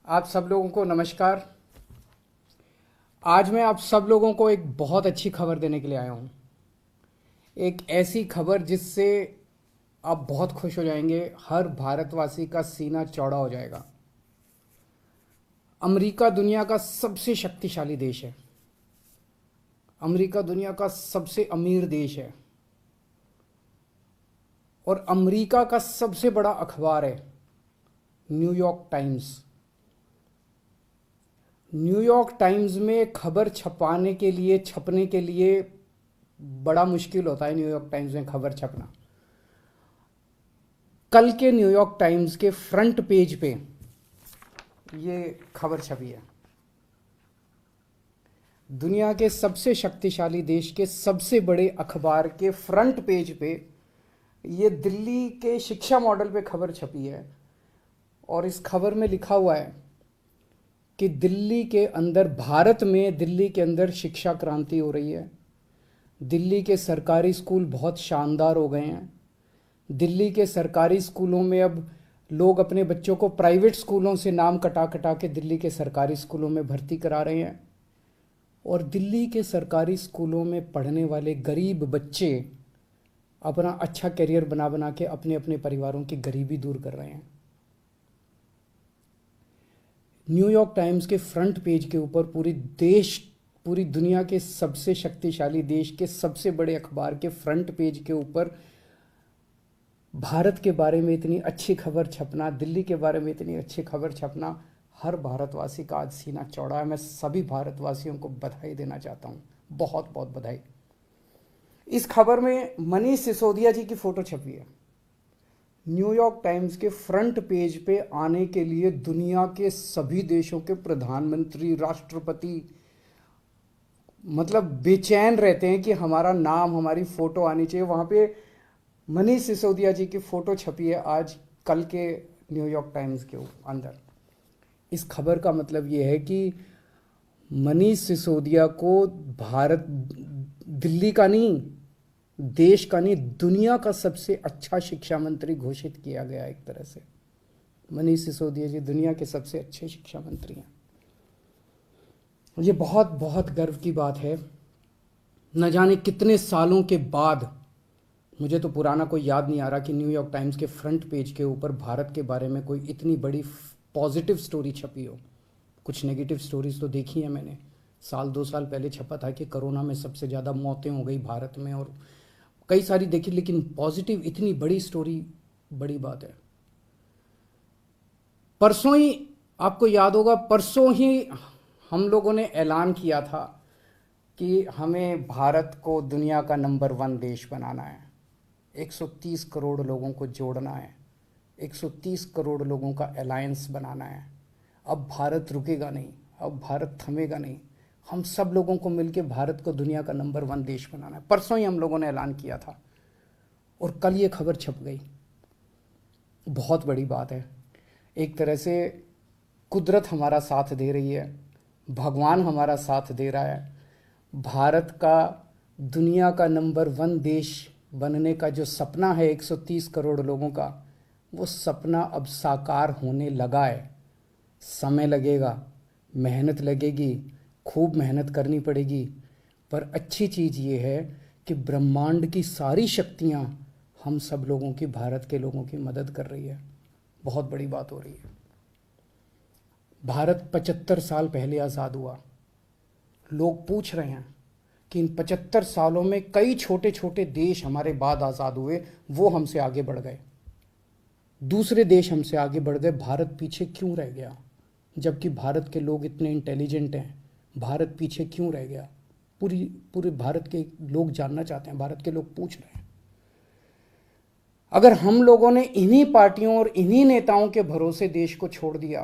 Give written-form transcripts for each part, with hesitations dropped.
आप सब लोगों को नमस्कार। आज मैं आप सब लोगों को एक बहुत अच्छी खबर देने के लिए आया हूँ। एक ऐसी खबर जिससे आप बहुत खुश हो जाएंगे, हर भारतवासी का सीना चौड़ा हो जाएगा। अमेरिका दुनिया का सबसे शक्तिशाली देश है। अमेरिका दुनिया का सबसे अमीर देश है और अमेरिका का सबसे बड़ा अखबार है न्यूयॉर्क टाइम्स। न्यूयॉर्क टाइम्स में खबर छपने के लिए बड़ा मुश्किल होता है। न्यूयॉर्क टाइम्स में खबर छपना, कल के न्यूयॉर्क टाइम्स के फ्रंट पेज पे ये खबर छपी है। दुनिया के सबसे शक्तिशाली देश के सबसे बड़े अखबार के फ्रंट पेज पे ये दिल्ली के शिक्षा मॉडल पे खबर छपी है और इस खबर में लिखा हुआ है कि दिल्ली के अंदर, भारत में दिल्ली के अंदर शिक्षा क्रांति हो रही है। दिल्ली के सरकारी स्कूल बहुत शानदार हो गए हैं। दिल्ली के सरकारी स्कूलों में अब लोग अपने बच्चों को प्राइवेट स्कूलों से नाम कटा कटा के दिल्ली के सरकारी स्कूलों में भर्ती करा रहे हैं और दिल्ली के सरकारी स्कूलों में पढ़ने वाले गरीब बच्चे अपना अच्छा करियर बना बना के अपने अपने परिवारों की गरीबी दूर कर रहे हैं। न्यूयॉर्क टाइम्स के फ्रंट पेज के ऊपर पूरी दुनिया के सबसे शक्तिशाली देश के सबसे बड़े अखबार के फ्रंट पेज के ऊपर भारत के बारे में इतनी अच्छी खबर छपना, दिल्ली के बारे में इतनी अच्छी खबर छपना, हर भारतवासी का आज सीना चौड़ा है। मैं सभी भारतवासियों को बधाई देना चाहता हूँ, बहुत बहुत बधाई। इस खबर में मनीष सिसोदिया जी की फोटो छपी है। न्यूयॉर्क टाइम्स के फ्रंट पेज पे आने के लिए दुनिया के सभी देशों के प्रधानमंत्री, राष्ट्रपति मतलब बेचैन रहते हैं कि हमारा नाम, हमारी फोटो आनी चाहिए। वहाँ पे मनीष सिसोदिया जी की फोटो छपी है आज कल के न्यूयॉर्क टाइम्स के अंदर। इस खबर का मतलब ये है कि मनीष सिसोदिया को भारत, दिल्ली का नहीं, देश का नहीं, दुनिया का सबसे अच्छा शिक्षा मंत्री घोषित किया गया। एक तरह से मनीष सिसोदिया जी दुनिया के सबसे अच्छे शिक्षा मंत्री हैं। ये बहुत बहुत गर्व की बात है। न जाने कितने सालों के बाद, मुझे तो पुराना कोई याद नहीं आ रहा कि न्यूयॉर्क टाइम्स के फ्रंट पेज के ऊपर भारत के बारे में कोई इतनी बड़ी पॉजिटिव स्टोरी छपी हो। कुछ नेगेटिव स्टोरीज तो देखी है मैंने। 1-2 साल पहले छपा था कि कोरोना में सबसे ज़्यादा मौतें हो गई भारत में और कई सारी देखी, लेकिन पॉजिटिव इतनी बड़ी स्टोरी बड़ी बात है। परसों ही, आपको याद होगा, परसों ही हम लोगों ने ऐलान किया था कि हमें भारत को दुनिया का नंबर 1 देश बनाना है। 130 करोड़ लोगों को जोड़ना है, 130 करोड़ लोगों का अलायंस बनाना है। अब भारत रुकेगा नहीं, अब भारत थमेगा नहीं। हम सब लोगों को मिलकर भारत को दुनिया का नंबर 1 देश बनाना है। परसों ही हम लोगों ने ऐलान किया था और कल ये खबर छप गई। बहुत बड़ी बात है। एक तरह से कुदरत हमारा साथ दे रही है, भगवान हमारा साथ दे रहा है। भारत का दुनिया का नंबर 1 देश बनने का जो सपना है 130 करोड़ लोगों का, वो सपना अब साकार होने लगा है। समय लगेगा, मेहनत लगेगी, खूब मेहनत करनी पड़ेगी, पर अच्छी चीज़ ये है कि ब्रह्मांड की सारी शक्तियाँ हम सब लोगों की, भारत के लोगों की मदद कर रही है। बहुत बड़ी बात हो रही है। भारत 75 साल पहले आज़ाद हुआ। लोग पूछ रहे हैं कि इन 75 सालों में कई छोटे छोटे देश हमारे बाद आज़ाद हुए, वो हमसे आगे बढ़ गए, दूसरे देश हमसे आगे बढ़ गए, भारत पीछे क्यों रह गया? जबकि भारत के लोग इतने इंटेलिजेंट हैं, भारत पीछे क्यों रह गया? पूरे भारत के लोग जानना चाहते हैं, भारत के लोग पूछ रहे हैं। अगर हम लोगों ने इन्हीं पार्टियों और इन्हीं नेताओं के भरोसे देश को छोड़ दिया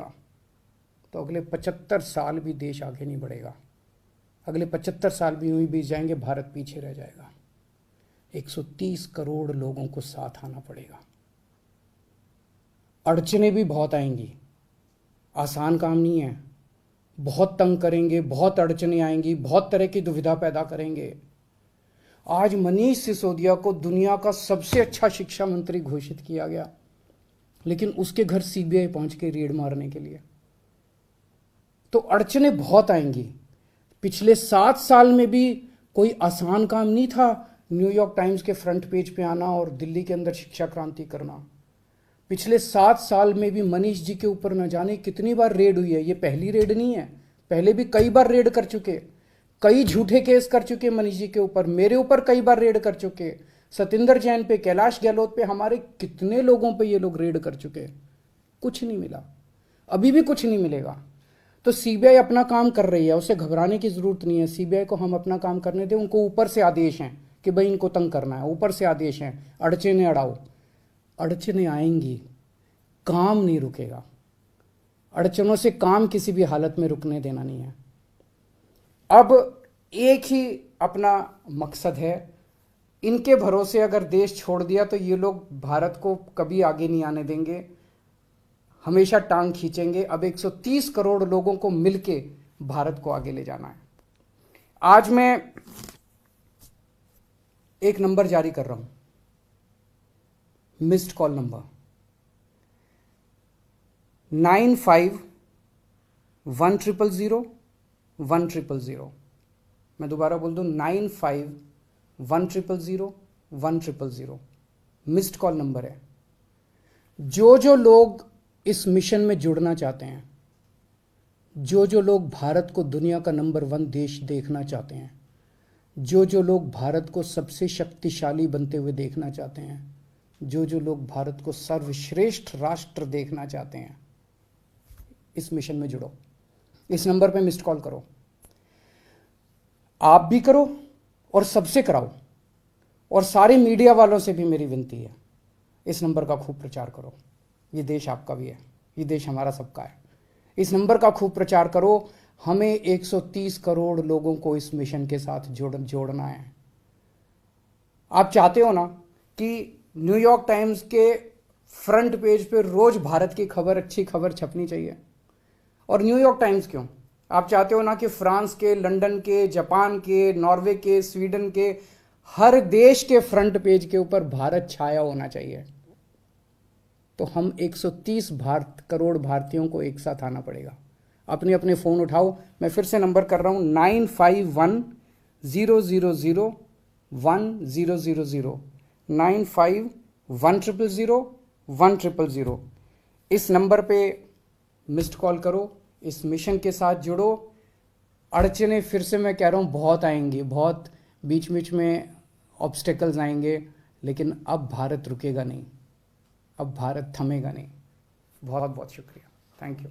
तो अगले 75 साल भी देश आगे नहीं बढ़ेगा। अगले 75 साल भी यूं ही बीत जाएंगे, भारत पीछे रह जाएगा। 130 करोड़ लोगों को साथ आना पड़ेगा। अड़चने भी बहुत आएंगी, आसान काम नहीं है। बहुत तंग करेंगे, बहुत अड़चने आएंगी, बहुत तरह की दुविधा पैदा करेंगे। आज मनीष सिसोदिया को दुनिया का सबसे अच्छा शिक्षा मंत्री घोषित किया गया, लेकिन उसके घर सीबीआई पहुंच के रेड मारने के लिए। तो अड़चने बहुत आएंगी। पिछले 7 साल में भी कोई आसान काम नहीं था न्यूयॉर्क टाइम्स के फ्रंट पेज पे आना और दिल्ली के अंदर शिक्षा क्रांति करना। पिछले 7 साल में भी मनीष जी के ऊपर न जाने कितनी बार रेड हुई है। ये पहली रेड नहीं है, पहले भी कई बार रेड कर चुके, कई झूठे केस कर चुके मनीष जी के ऊपर, मेरे ऊपर कई बार रेड कर चुके, सतिंदर जैन पे, कैलाश गहलोत पे, हमारे कितने लोगों पे ये लोग रेड कर चुके, कुछ नहीं मिला, अभी भी कुछ नहीं मिलेगा। तो सीबीआई अपना काम कर रही है, उसे घबराने की जरूरत नहीं है। सीबीआई को हम अपना काम करने दें। उनको ऊपर से आदेश हैं कि भाई इनको तंग करना है, ऊपर से आदेश हैं, अड़चने अड़ाओ। अड़चने आएंगी, काम नहीं रुकेगा। अड़चनों से काम किसी भी हालत में रुकने देना नहीं है। अब एक ही अपना मकसद है, इनके भरोसे अगर देश छोड़ दिया तो ये लोग भारत को कभी आगे नहीं आने देंगे, हमेशा टांग खींचेंगे। अब 130 करोड़ लोगों को मिलके भारत को आगे ले जाना है। आज मैं एक नंबर जारी कर रहा हूं, मिस्ड कॉल नंबर 95100100 मैं दोबारा बोल दूं 95100100 मिस्ड कॉल नंबर है। जो लोग इस मिशन में जुड़ना चाहते हैं, जो लोग भारत को दुनिया का नंबर 1 देश देखना चाहते हैं, जो लोग भारत को सबसे शक्तिशाली बनते हुए देखना चाहते हैं, जो लोग भारत को सर्वश्रेष्ठ राष्ट्र देखना चाहते हैं, इस मिशन में जुड़ो। इस नंबर पे मिस्ड कॉल करो, आप भी करो और सबसे कराओ। और सारे मीडिया वालों से भी मेरी विनती है, इस नंबर का खूब प्रचार करो। ये देश आपका भी है, ये देश हमारा सबका है। इस नंबर का खूब प्रचार करो। हमें 130 करोड़ लोगों को इस मिशन के साथ जोड़ना है। आप चाहते हो ना कि न्यूयॉर्क टाइम्स के फ्रंट पेज पे रोज भारत की खबर, अच्छी खबर छपनी चाहिए। और न्यूयॉर्क टाइम्स क्यों, आप चाहते हो ना कि फ्रांस के, लंदन के, जापान के, नॉर्वे के, स्वीडन के, हर देश के फ्रंट पेज के ऊपर भारत छाया होना चाहिए। तो हम 130 करोड़ भारतीयों को एक साथ आना पड़ेगा। अपने अपने फ़ोन उठाओ, मैं फिर से नंबर कर रहा हूँ 95100100 95100100 इस नंबर पे मिस्ड कॉल करो, इस मिशन के साथ जुड़ो। अड़चने फिर से मैं कह रहा हूँ बहुत आएंगी, बहुत बीच बीच में ऑब्स्टेकल्स आएंगे, लेकिन अब भारत रुकेगा नहीं, अब भारत थमेगा नहीं। बहुत बहुत शुक्रिया, थैंक यू।